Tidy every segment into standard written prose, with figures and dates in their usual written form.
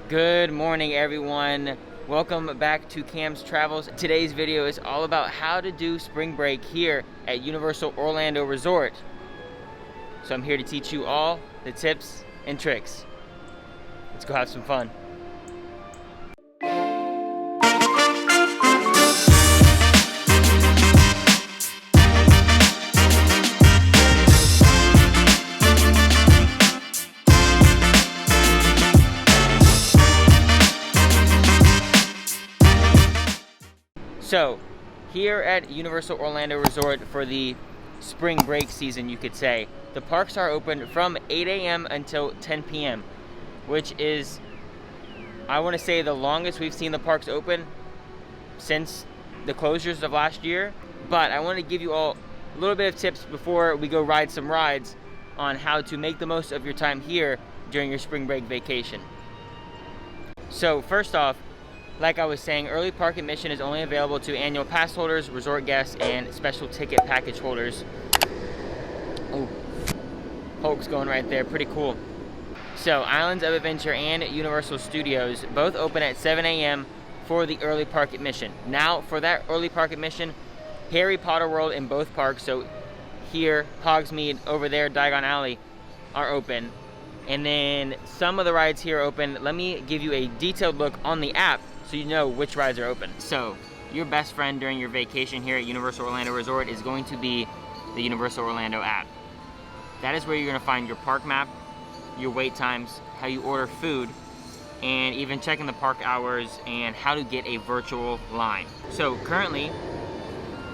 Good morning, everyone. Welcome back to Cam's Travels. Today's video is all about how to do spring break here at Universal Orlando Resort. So I'm here to teach you all the tips and tricks. Let's go have some fun. So, here at Universal Orlando Resort for the spring break season, you could say, the parks are open from 8 a.m. until 10 p.m., which is, I want to say, the longest we've seen the parks open since the closures of last year. But I want to give you all a little bit of tips before we go ride some rides on how to make the most of your time here during your spring break vacation. So first off, like I was saying, early park admission is only available to annual pass holders, resort guests, and special ticket package holders. Oh, Hulk's going right there, pretty cool. So, Islands of Adventure and Universal Studios both open at 7 a.m. for the early park admission. Now, for that early park admission, Harry Potter World in both parks, so here, Hogsmeade, over there, Diagon Alley, are open. And then some of the rides here are open. Let me give you a detailed look on the app so you know which rides are open. So, your best friend during your vacation here at Universal Orlando Resort is going to be the Universal Orlando app. That is where you're gonna find your park map, your wait times, how you order food, and even checking the park hours and how to get a virtual line. So currently,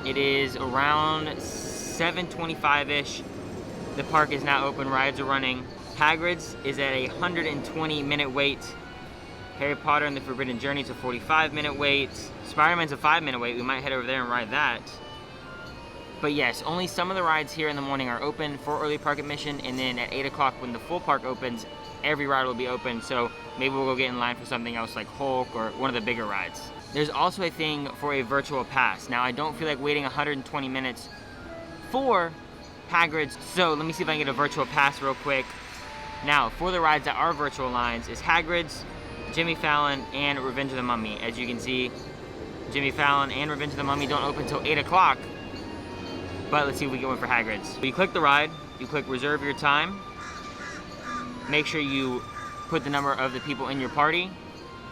it is around 7:25-ish. The park is now open, rides are running. Hagrid's is at a 120-minute wait. Harry Potter and the Forbidden Journey is a 45-minute wait. Spider-Man's a 5-minute wait. We might head over there and ride that. But yes, only some of the rides here in the morning are open for early park admission, and then at 8 o'clock when the full park opens, every ride will be open, so maybe we'll go get in line for something else like Hulk or one of the bigger rides. There's also a thing for a virtual pass. Now, I don't feel like waiting 120 minutes for Hagrid's, so let me see if I can get a virtual pass real quick. Now, for the rides that are virtual lines is Hagrid's, Jimmy Fallon, and Revenge of the Mummy. As you can see, Jimmy Fallon and Revenge of the Mummy don't open until 8 o'clock. But let's see if we get one for Hagrid's. So you click the ride, you click reserve your time. Make sure you put the number of the people in your party,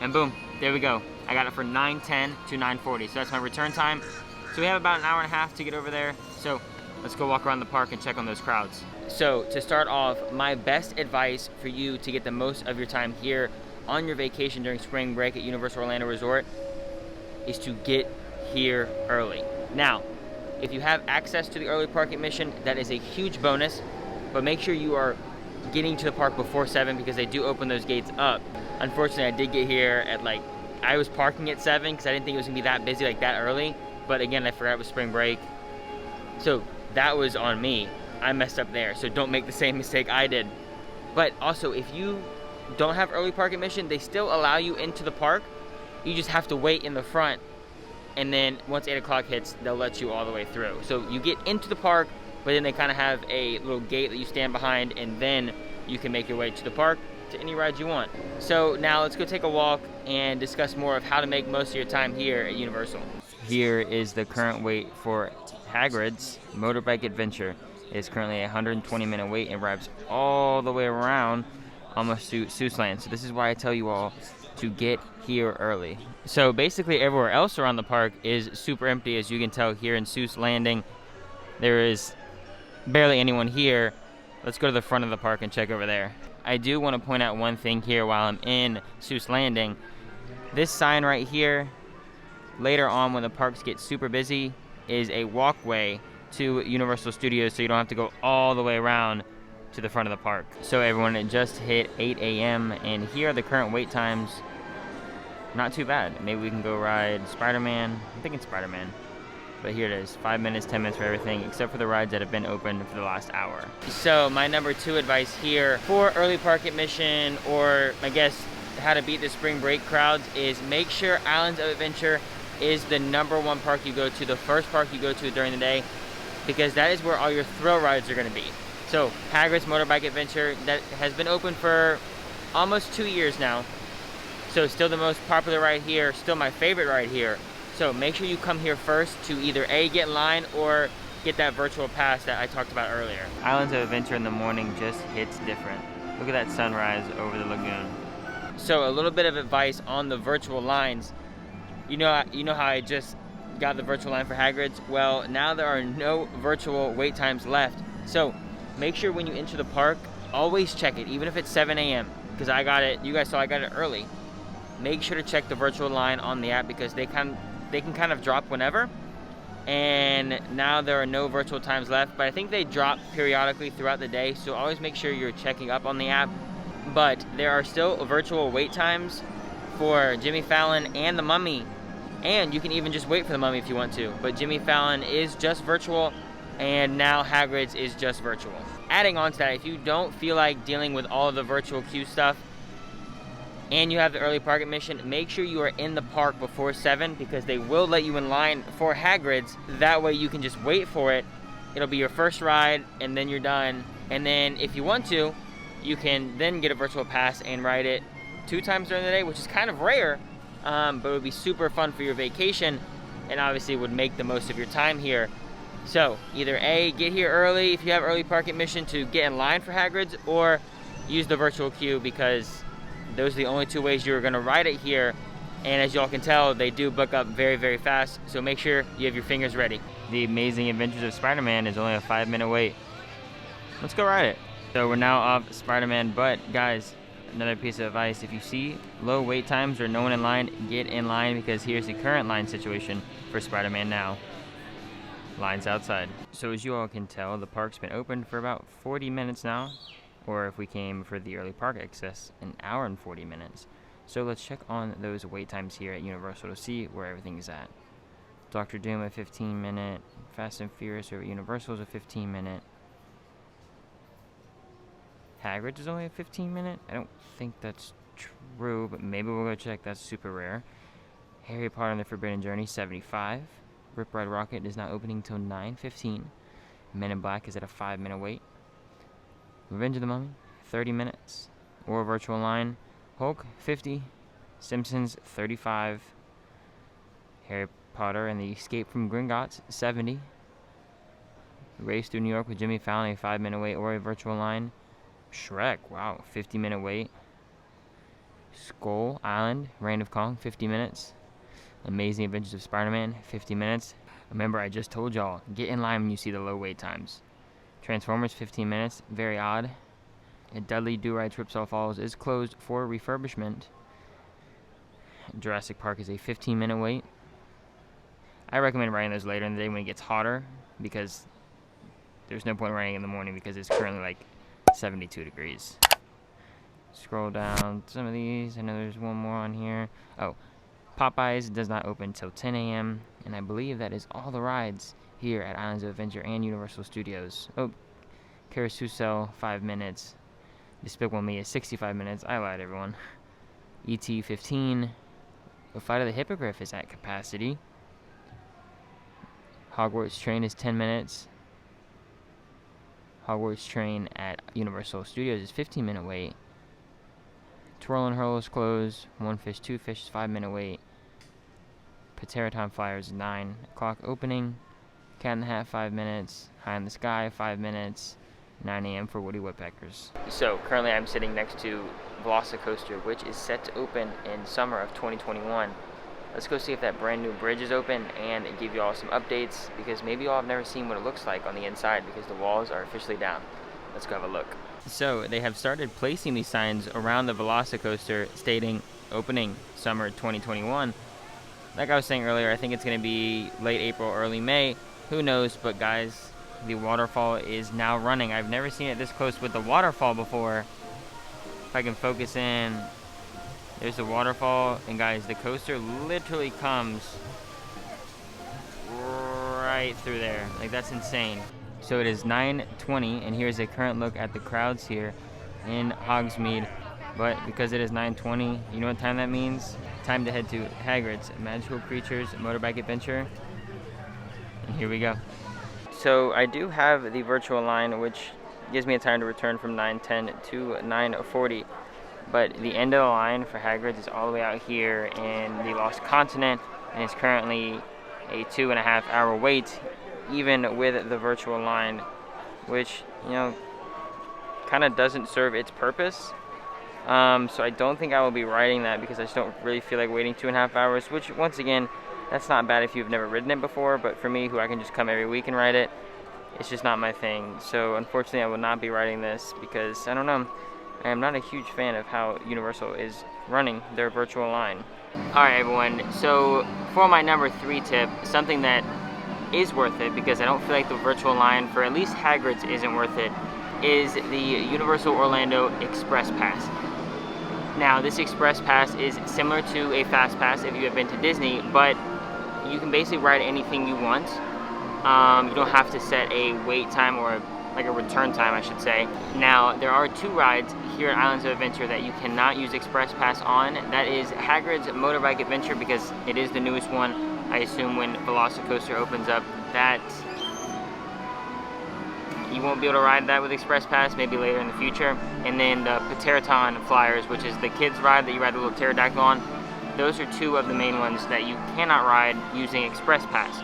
and boom, there we go. I got it for 9:10 to 9:40, so that's my return time. So we have about an hour and a half to get over there. So let's go walk around the park and check on those crowds. So to start off, my best advice for you to get the most of your time here on your vacation during spring break at Universal Orlando Resort is to get here early. Now, if you have access to the early park admission, that is a huge bonus, but make sure you are getting to the park before 7 because they do open those gates up. Unfortunately, I did get here at I was parking at 7 because I didn't think it was gonna be that busy that early, but again, I forgot it was spring break. So that was on me. I messed up there, so don't make the same mistake I did. But also, if you don't have early park admission, they still allow you into the park. You just have to wait in the front, and then once 8 o'clock hits, they'll let you all the way through. So you get into the park, but then they kind of have a little gate that you stand behind, and then you can make your way to the park to any ride you want. So now let's go take a walk and discuss more of how to make most of your time here at Universal. Here is the current wait for Hagrid's Motorbike Adventure. It is currently a 120-minute wait and wraps all the way around almost to Seuss Land. So this is why I tell you all to get here early. So basically everywhere else around the park is super empty. As you can tell here in Seuss Landing, there is barely anyone here. Let's go to the front of the park and check over there. I do want to point out one thing here while I'm in Seuss Landing. This sign right here, later on when the parks get super busy, is a walkway to Universal Studios, so you don't have to go all the way around to the front of the park. So everyone, it just hit 8 a.m. and here are the current wait times. Not too bad. Maybe we can go ride Spider-Man. I'm thinking Spider-Man. But here it is, 5 minutes, 10 minutes for everything, except for the rides that have been open for the last hour. So my number 2 advice here for early park admission, or I guess how to beat the spring break crowds, is make sure Islands of Adventure is the #1 park you go to, the first park you go to during the day, because that is where all your thrill rides are gonna be. So Hagrid's Motorbike Adventure, that has been open for almost 2 years now. So still the most popular ride here, still my favorite ride here. So make sure you come here first to either A, get in line, or get that virtual pass that I talked about earlier. Islands of Adventure in the morning just hits different. Look at that sunrise over the lagoon. So a little bit of advice on the virtual lines. You know how I just got the virtual line for Hagrid's? Well, now there are no virtual wait times left. So make sure when you enter the park, always check it, even if it's 7 a.m. Because I got it, you guys saw I got it early. Make sure to check the virtual line on the app because they can kind of drop whenever. And now there are no virtual times left, but I think they drop periodically throughout the day, so always make sure you're checking up on the app. But there are still virtual wait times for Jimmy Fallon and the Mummy, and you can even just wait for the Mummy if you want to, but Jimmy Fallon is just virtual, and now Hagrid's is just virtual. Adding on to that, if you don't feel like dealing with all of the virtual queue stuff, and you have the early park admission, make sure you are in the park before 7 because they will let you in line for Hagrid's. That way you can just wait for it. It'll be your first ride and then you're done. And then if you want to, you can then get a virtual pass and ride it 2 times during the day, which is kind of rare, but it would be super fun for your vacation and obviously would make the most of your time here. So either A, get here early if you have early park admission to get in line for Hagrid's, or use the virtual queue because those are the only 2 ways you're going to ride it here. And as y'all can tell, they do book up very, very fast. So make sure you have your fingers ready. The Amazing Adventures of Spider-Man is only a 5-minute wait. Let's go ride it. So we're now off Spider-Man, but guys, another piece of advice. If you see low wait times or no one in line, get in line because here's the current line situation for Spider-Man now. Lines outside. So as you all can tell, the park's been open for about 40 minutes now. Or if we came for the early park access, an hour and 40 minutes. So let's check on those wait times here at Universal to see where everything is at. Doctor Doom a 15-minute, Fast and Furious over at Universal is a 15-minute. Hagrid's is only a 15-minute? I don't think that's true, but maybe we'll go check. That's super rare. Harry Potter and the Forbidden Journey, 75. Rip Ride Rocket is not opening until 9:15. Men in Black is at a 5-minute wait. Revenge of the Mummy, 30 minutes. Or virtual line. Hulk, 50. Simpsons, 35. Harry Potter and the Escape from Gringotts, 70. Race through New York with Jimmy Fallon, a 5-minute wait or a virtual line. Shrek, wow, 50-minute wait. Skull Island, Reign of Kong, 50 minutes. Amazing Adventures of Spider-Man, 50 minutes. Remember, I just told y'all, get in line when you see the low wait times. Transformers, 15 minutes, very odd. And Dudley Do-Right Trips All Falls is closed for refurbishment. Jurassic Park is a 15-minute wait. I recommend riding those later in the day when it gets hotter because there's no point riding in the morning because it's currently like 72 degrees. Scroll down some of these. I know there's one more on here. Oh, Popeyes does not open until 10 a.m. And I believe that is all the rides here at Islands of Adventure and Universal Studios. Oh, Carousel, 5 minutes. Despicable Me is 65 minutes. I lied, everyone. E.T. 15. The Flight of the Hippogriff is at capacity. Hogwarts Train is 10 minutes. Hogwarts Train at Universal Studios is 15-minute wait. Twirl and Hurl is closed. One Fish, Two Fish is 5-minute wait. Pateraton Flyers is 9 o'clock opening. Cat in the Hat, 5 minutes. High in the Sky, 5 minutes. 9 a.m. for Woody Woodpeckers. So currently I'm sitting next to Velocicoaster, which is set to open in summer of 2021. Let's go see if that brand new bridge is open and give you all some updates because maybe you all have never seen what it looks like on the inside because the walls are officially down. Let's go have a look. So they have started placing these signs around the Velocicoaster stating opening summer 2021. Like I was saying earlier, I think it's going to be late April, early May. Who knows? But guys, the waterfall is now running. I've never seen it this close with the waterfall before. If I can focus in, there's the waterfall. And guys, the coaster literally comes right through there. Like, that's insane. So it is 9:20, and here's a current look at the crowds here in Hogsmeade. But because it is 9:20, you know what time that means? Time to head to Hagrid's Magical Creatures Motorbike Adventure. And here we go. So I do have the virtual line, which gives me a time to return from 9:10 to 9:40. but the end of the line for Hagrid's is all the way out here in the Lost Continent, and it's currently a 2.5 hour wait, even with the virtual line, which, you know, kind of doesn't serve its purpose. So I don't think I will be riding that because I just don't really feel like waiting 2.5 hours, which, once again, that's not bad if you've never ridden it before, but for me, who I can just come every week and ride it, it's just not my thing. So unfortunately, I will not be riding this because, I don't know, I am not a huge fan of how Universal is running their virtual line. Alright everyone, so for my number 3 tip, something that is worth it because I don't feel like the virtual line for at least Hagrid's isn't worth it, is the Universal Orlando Express Pass. Now, this Express Pass is similar to a Fast Pass if you have been to Disney, but you can basically ride anything you want. You don't have to set a wait time or like a return time, I should say. Now, there are 2 rides here at Islands of Adventure that you cannot use Express Pass on. That is Hagrid's Motorbike Adventure, because it is the newest one. I assume when Velocicoaster opens up, that you won't be able to ride that with Express Pass, maybe later in the future. And then the Pterodon Flyers, which is the kids ride that you ride the little pterodactyl on. Those are 2 of the main ones that you cannot ride using Express Pass.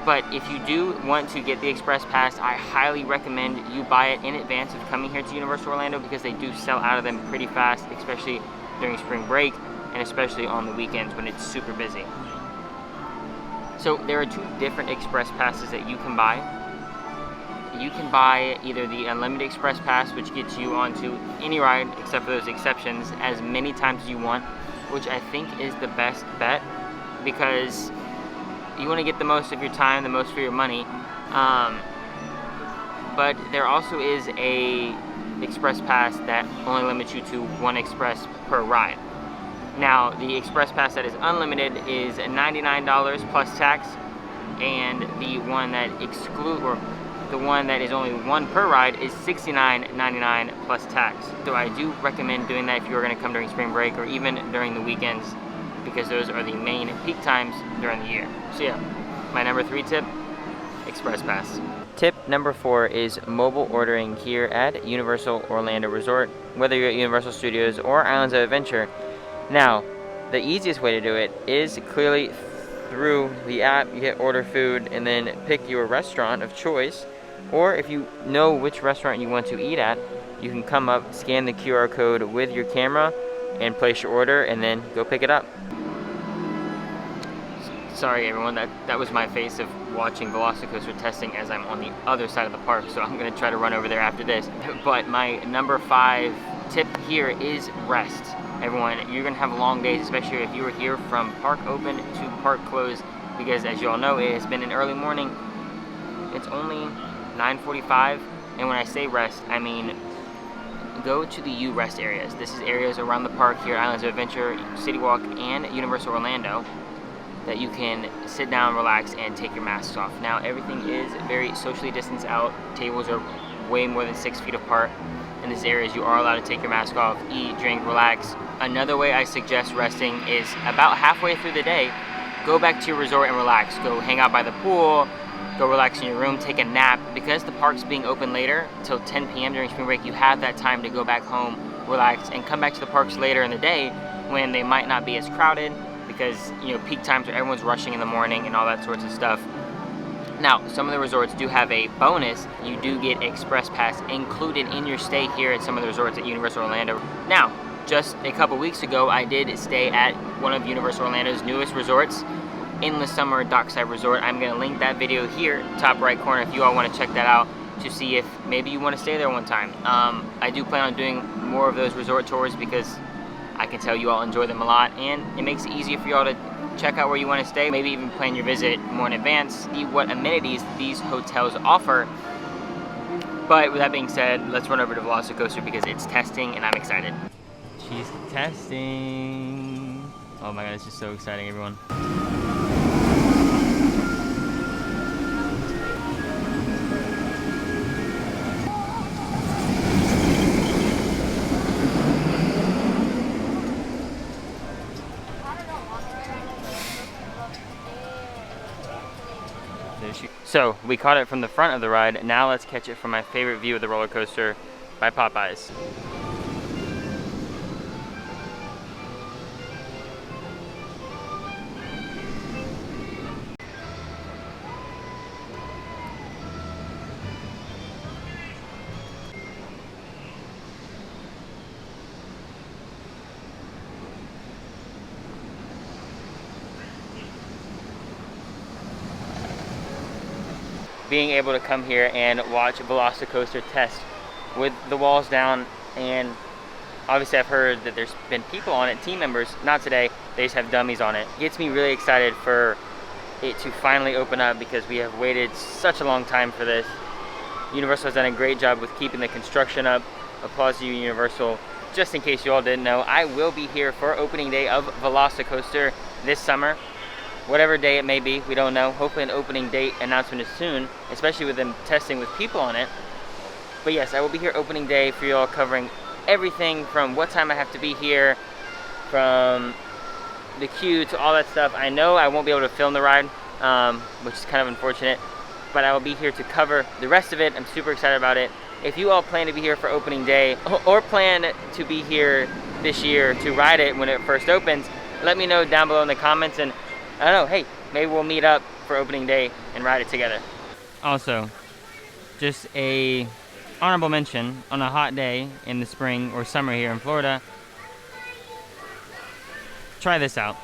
But if you do want to get the Express Pass, I highly recommend you buy it in advance of coming here to Universal Orlando, because they do sell out of them pretty fast, especially during spring break and especially on the weekends when it's super busy. So there are 2 different Express Passes that you can buy. You can buy either the Unlimited Express Pass, which gets you onto any ride except for those exceptions as many times as you want, which I think is the best bet, because you want to get the most of your time, the most for your money. But there also is a Express Pass that only limits you to 1 express per ride. Now, the Express Pass that is unlimited is $99 plus tax, and the one that the one that is only 1 per ride is $69.99 plus tax. So I do recommend doing that if you're going to come during spring break or even during the weekends, because those are the main peak times during the year. So yeah, my number 3 tip, Express Pass. Tip number 4 is mobile ordering here at Universal Orlando Resort, whether you're at Universal Studios or Islands of Adventure. Now, the easiest way to do it is clearly through the app. You hit order food and then pick your restaurant of choice, or if you know which restaurant you want to eat at, you can come up, scan the QR code with your camera and place your order, and then go pick it up. Sorry everyone, that was my face of watching Velocicoaster testing as I'm on the other side of the park, so I'm going to try to run over there after this. But my number 5 tip here is rest. Everyone, you're going to have long days, especially if you were here from park open to park close, because as you all know, it has been an early morning. It's only 9:45, and when I say rest, I mean go to the U-Rest areas. This is areas around the park here at Islands of Adventure, City Walk, and Universal Orlando that you can sit down, relax, and take your masks off. Now, everything is very socially distanced out. Tables are way more than 6 feet apart. In these areas, you are allowed to take your mask off, eat, drink, relax. Another way I suggest resting is about halfway through the day, go back to your resort and relax. Go hang out by the pool, go relax in your room, take a nap. Because the park's being open later, till 10 p.m. during spring break, you have that time to go back home, relax, and come back to the parks later in the day when they might not be as crowded, because, you know, peak times where everyone's rushing in the morning and all that sorts of stuff. Now, some of the resorts do have a bonus. You do get Express Pass included in your stay here at some of the resorts at Universal Orlando. Now, just a couple weeks ago, I did stay at one of Universal Orlando's newest resorts, Endless Summer Dockside Resort. I'm going to link that video here, top right corner, if you all want to check that out to see if maybe you want to stay there one time. I do plan on doing more of those resort tours because I can tell you all enjoy them a lot, and it makes it easier for you all to check out where you want to stay, maybe even plan your visit more in advance, see what amenities these hotels offer. But with that being said, let's run over to Velocicoaster because it's testing and I'm excited. She's testing. Oh my god, this is so exciting, everyone. So, we caught it from the front of the ride. Now let's catch it from my favorite view of the roller coaster by Popeyes. being able to come here and watch Velocicoaster test with the walls down. And obviously I've heard that there's been people on it, team members, not today, they just have dummies on it. Gets me really excited for it to finally open up because we have waited such a long time for this. Universal has done a great job with keeping the construction up. Applause to you, Universal. Just in case you all didn't know, I will be here for opening day of Velocicoaster this summer. Whatever day it may be, we don't know. Hopefully an opening date announcement is soon, especially with them testing with people on it. But yes, I will be here opening day for you all, covering everything from what time I have to be here, from the queue to all that stuff. I know I won't be able to film the ride, which is kind of unfortunate, but I will be here to cover the rest of it. I'm super excited about it. If you all plan to be here for opening day or plan to be here this year to ride it when it first opens, let me know down below in the comments, and I don't know, hey, maybe we'll meet up for opening day and ride it together. Also, just a honorable mention, on a hot day in the spring or summer here in Florida, try this out.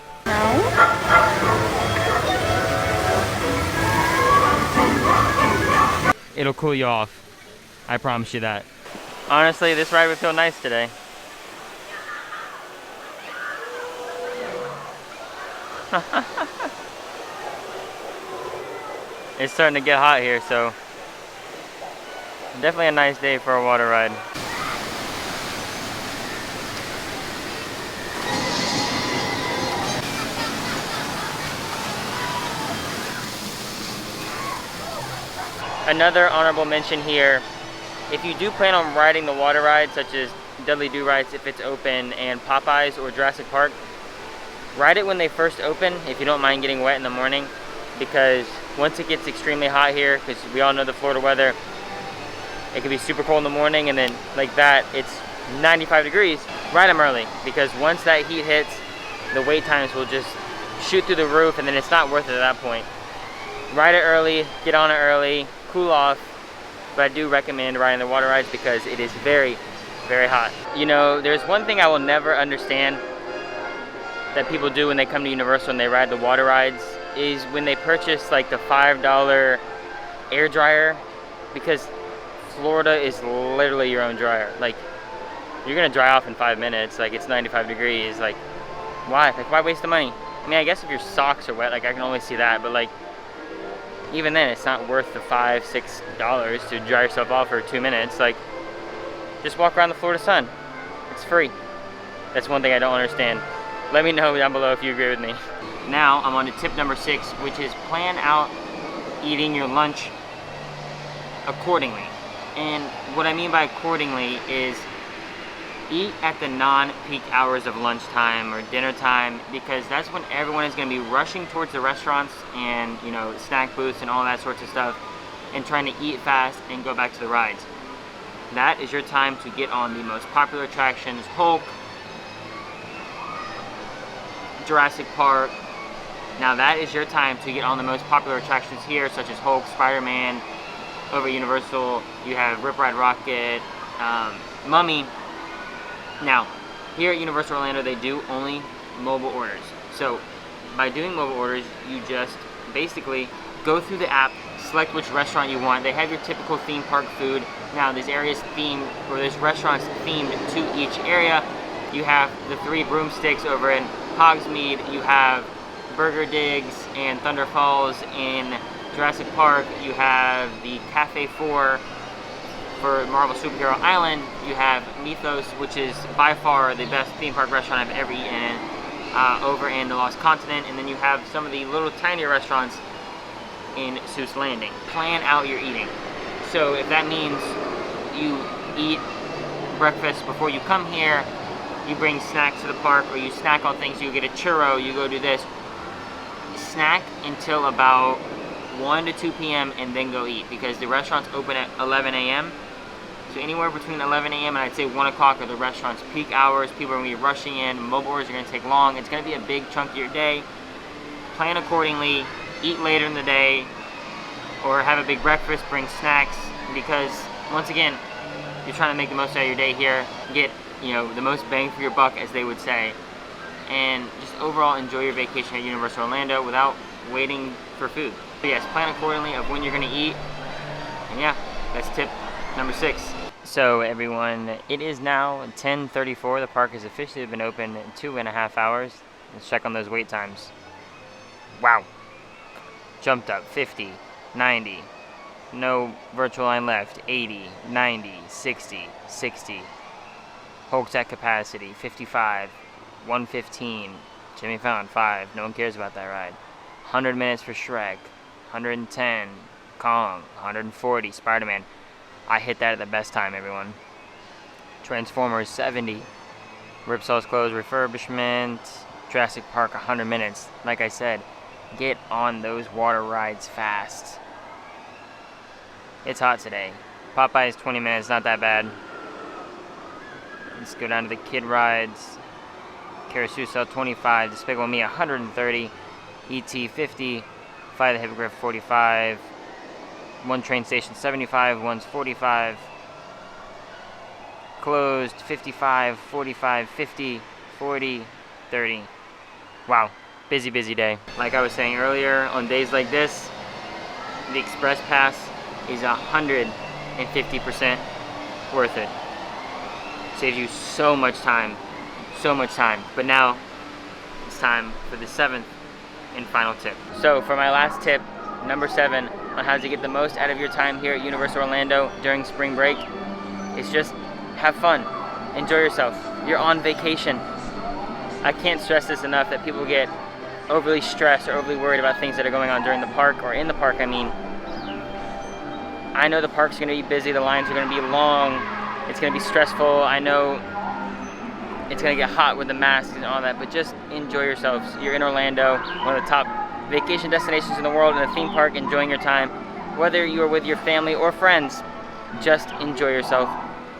It'll cool you off. I promise you that. Honestly, this ride would feel nice today. It's starting to get hot here, so definitely a nice day for a water ride. Another honorable mention here, if you do plan on riding the water rides such as Dudley Do Rides if it's open, and Popeyes or Jurassic Park, ride it when they first open if you don't mind getting wet in the morning, because once it gets extremely hot here, because we all know the Florida weather, it can be super cold in the morning, and then like that it's 95 degrees. Ride them early, because once that heat hits, the wait times will just shoot through the roof, and then it's not worth it at that point. Ride it early, get on it early, cool off, but I do recommend riding the water rides because it is very, very hot. You know, there's one thing I will never understand that people do when they come to Universal and they ride the water rides, is when they purchase like the $5 air dryer, because Florida is literally your own dryer. Like, you're gonna dry off in 5 minutes, like it's 95 degrees, like why? Like, why waste the money? I mean, I guess if your socks are wet, like I can only see that, but like, even then, it's not worth the $5, $6 to dry yourself off for 2 minutes. Like, just walk around the Florida sun. It's free. That's one thing I don't understand. Let me know down below if you agree with me. Now, I'm on to tip number 6, which is plan out eating your lunch accordingly. And what I mean by accordingly is eat at the non-peak hours of lunchtime or dinner time, because that's when everyone is going to be rushing towards the restaurants and, you know, snack booths and all that sorts of stuff, and trying to eat fast and go back to the rides. That is your time to get on the most popular attractions: Hulk, Jurassic Park. Now that is your time to get on the most popular attractions here, such as Hulk, Spider-Man. Over at Universal, you have Rip Ride Rocket, Mummy. Now, here at Universal Orlando, they do only mobile orders. So, by doing mobile orders, you just basically go through the app, select which restaurant you want. They have your typical theme park food. Now, this area's themed, or this restaurant's themed to each area. You have the 3 broomsticks over in Hogsmeade. You have Burger Digs and Thunder Falls in Jurassic Park. You have the Cafe 4 for Marvel Superhero Island. You have Mythos, which is by far the best theme park restaurant I've ever eaten over in the Lost Continent. And then you have some of the little tinier restaurants in Seuss Landing. Plan out your eating. So if that means you eat breakfast before you come here, you bring snacks to the park, or you snack on things, you get a churro, you go do this. Snack until about 1 to 2 p.m. and then go eat, because the restaurants open at 11 a.m. So anywhere between 11 a.m. and I'd say 1 o'clock are the restaurant's peak hours. People are going to be rushing in. Mobile orders are going to take long. It's going to be a big chunk of your day. Plan accordingly. Eat later in the day, or have a big breakfast. Bring snacks, because once again, you're trying to make the most out of your day here. Get, you know, the most bang for your buck, as they would say, and just overall enjoy your vacation at Universal Orlando without waiting for food. But yes, plan accordingly of when you're going to eat. And yeah, that's tip number 6. So everyone, it is now 10:34. The park has officially been open 2.5 hours. Let's check on those wait times. Wow. Jumped up 50, 90. No virtual line left. 80, 90, 60, 60. Hulk's at capacity. 55, 115. Jimmy Fallon 5. No one cares about that ride. 100 minutes for Shrek. 110. Kong. 140. Spider-Man. I hit that at the best time, everyone. Transformers 70. Ripsaw's closed refurbishment. Jurassic Park 100 minutes. Like I said, get on those water rides fast. It's hot today. Popeye's 20 minutes, not that bad. Let's go down to the kid rides. Carousel 25. Despicable Me 130. E.T. 50. Fly the Hippogriff 45. One train station 75, one's 45. Closed 55, 45, 50, 40, 30. Wow, busy day. Like I was saying earlier, on days like this, the Express Pass is 150% worth it. Saves you so much time, so much time. But now, it's time for the 7th and final tip. So for my last tip, number 7, on how to get the most out of your time here at Universal Orlando during spring break, is just have fun, enjoy yourself. You're on vacation. I can't stress this enough that people get overly stressed or overly worried about things that are going on during the park, or in the park, I mean. I know the park's gonna be busy, the lines are gonna be long, it's gonna be stressful, I know it's gonna get hot with the masks and all that, but just enjoy yourselves. You're in Orlando, one of the top vacation destinations in the world, in a theme park, enjoying your time. Whether you're with your family or friends, just enjoy yourself.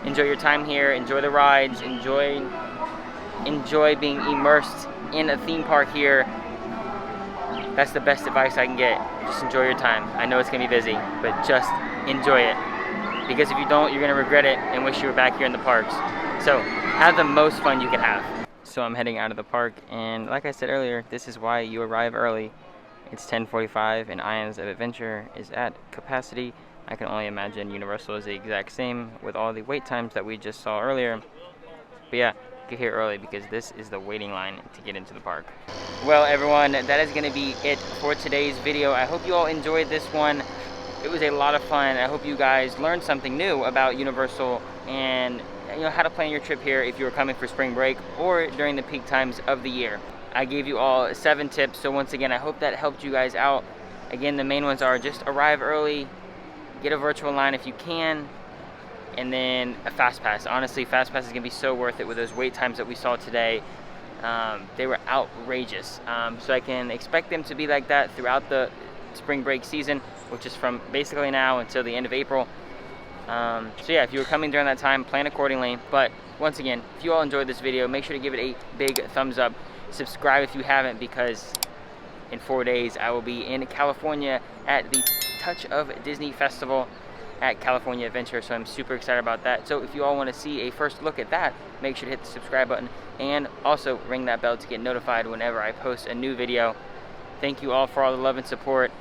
Enjoy your time here, enjoy the rides, enjoy being immersed in a theme park here. That's the best advice I can get. Just enjoy your time. I know it's gonna be busy, but just enjoy it. Because if you don't, you're gonna regret it and wish you were back here in the parks. So have the most fun you can have. So I'm heading out of the park, and like I said earlier, this is why you arrive early. It's 10:45 and Islands of Adventure is at capacity. I can only imagine Universal is the exact same with all the wait times that we just saw earlier. But yeah, get here early because this is the waiting line to get into the park. Well everyone, that is going to be it for today's video. I hope you all enjoyed this one. It was a lot of fun. I hope you guys learned something new about Universal and how to plan your trip here if you were coming for spring break or during the peak times of the year. I gave you all 7 tips, so once again, I hope that helped you guys out. Again, the main ones are just arrive early, get a virtual line if you can, and then a Fast Pass. Honestly, Fast Pass is gonna be so worth it with those wait times that we saw today. They were outrageous. So I can expect them to be like that throughout the spring break season, which is from basically now until the end of April. So yeah, if you were coming during that time, plan accordingly. But once again, if you all enjoyed this video, make sure to give it a big thumbs up. Subscribe if you haven't, because in 4 days I will be in California at the Touch of Disney Festival at California Adventure, so I'm super excited about that. So if you all want to see a first look at that, make sure to hit the subscribe button and also ring that bell to get notified whenever I post a new video. Thank you all for all the love and support.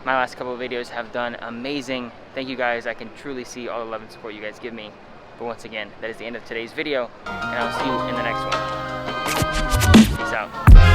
My last couple of videos have done amazing. Thank you guys. I can truly see all the love and support you guys give me. But once again, that is the end of today's video, and I'll see you in the next one. Peace out.